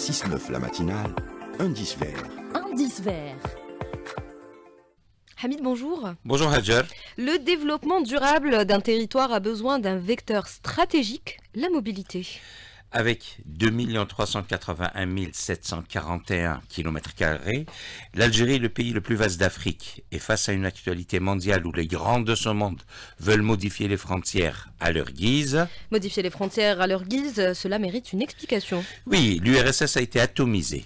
6-9 la matinale, indice vert. Indice vert. Hamid, bonjour. Bonjour Hadjar. Le développement durable d'un territoire a besoin d'un vecteur stratégique, la mobilité. Avec 2 381 741 km², l'Algérie est le pays le plus vaste d'Afrique. Et face à une actualité mondiale où les grands de ce monde veulent modifier les frontières à leur guise... Modifier les frontières à leur guise, cela mérite une explication. Oui, l'URSS a été atomisée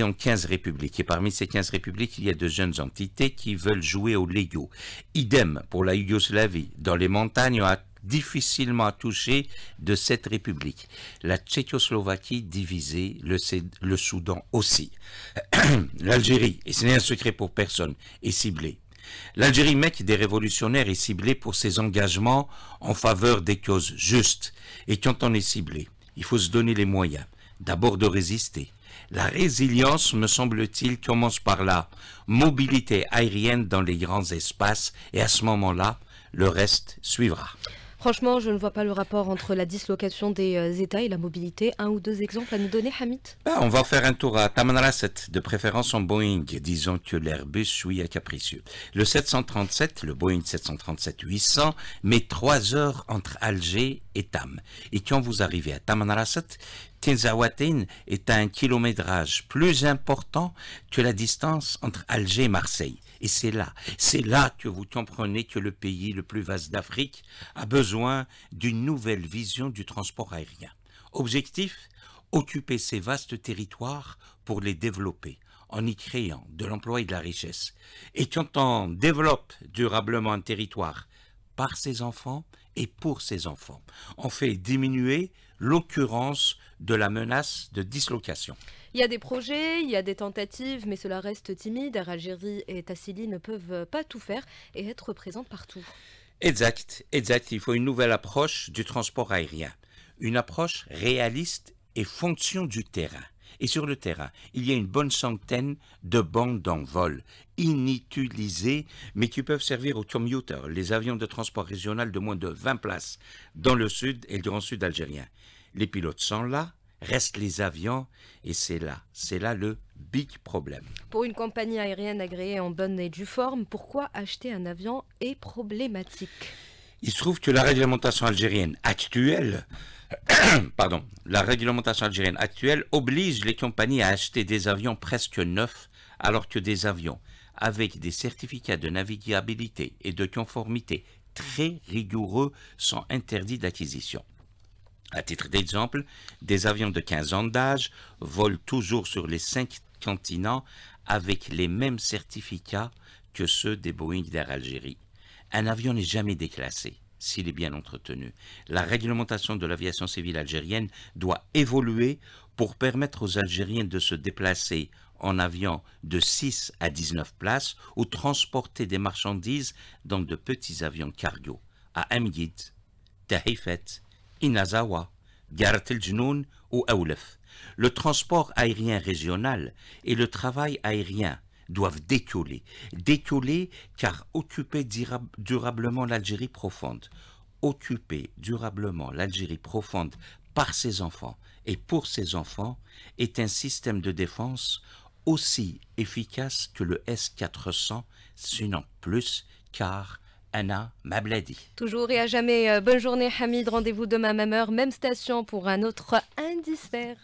en 15 républiques. Et parmi ces 15 républiques, il y a de jeunes entités qui veulent jouer au Lego. Idem pour la Yougoslavie. Dans les montagnes, on a difficilement touché de cette république. La Tchécoslovaquie divisée, le Soudan aussi. L'Algérie, et ce n'est un secret pour personne, est ciblée. L'Algérie, mec des révolutionnaires, est ciblée pour ses engagements en faveur des causes justes. Et quand on est ciblé, il faut se donner les moyens, d'abord de résister. La résilience, me semble-t-il, commence par la mobilité aérienne dans les grands espaces, et à ce moment-là, le reste suivra. Franchement, je ne vois pas le rapport entre la dislocation des États et la mobilité. Un ou deux exemples à nous donner, Hamid? On va faire un tour à Tamanrasset, de préférence en Boeing. Disons que l'Airbus, oui, est capricieux. Le 737, le Boeing 737-800, met 3 heures entre Alger et Tam. Et quand vous arrivez à Tamanrasset, Tinzaouatin est à un kilométrage plus important que la distance entre Alger et Marseille. Et c'est là que vous comprenez que le pays le plus vaste d'Afrique a besoin d'une nouvelle vision du transport aérien. Objectif, occuper ces vastes territoires pour les développer, en y créant de l'emploi et de la richesse. Et quand on développe durablement un territoire par ses enfants et pour ses enfants, on fait diminuer l'occurrence de la menace de dislocation. Il y a des projets, il y a des tentatives, mais cela reste timide. Air Algérie et Tassili ne peuvent pas tout faire et être présentes partout. Exact. Il faut une nouvelle approche du transport aérien. Une approche réaliste et fonction du terrain. Et sur le terrain, il y a une bonne centaine de bandes d'envol inutilisées, mais qui peuvent servir aux commuters, les avions de transport régional de moins de 20 places, dans le sud et le grand sud algérien. Les pilotes sont là, restent les avions, et c'est là le big problème. Pour une compagnie aérienne agréée en bonne et due forme, pourquoi acheter un avion est problématique? Il se trouve que la réglementation algérienne actuelle oblige les compagnies à acheter des avions presque neufs, alors que des avions avec des certificats de navigabilité et de conformité très rigoureux sont interdits d'acquisition. À titre d'exemple, des avions de 15 ans d'âge volent toujours sur les 5 continents avec les mêmes certificats que ceux des Boeing d'Air Algérie. Un avion n'est jamais déclassé s'il est bien entretenu. La réglementation de l'aviation civile algérienne doit évoluer pour permettre aux Algériens de se déplacer en avion de 6 à 19 places ou transporter des marchandises dans de petits avions cargo à Amgid, Tahifet, Inazawa, Garat el Jnoun ou Aoulef. Le transport aérien régional et le travail aérien doivent décoller car occuper durablement l'Algérie profonde, par ses enfants et pour ses enfants est un système de défense aussi efficace que le S-400, sinon plus, car Anna Mabladi. Toujours et à jamais, bonne journée Hamid, rendez-vous demain même heure, même station pour un autre indice vert.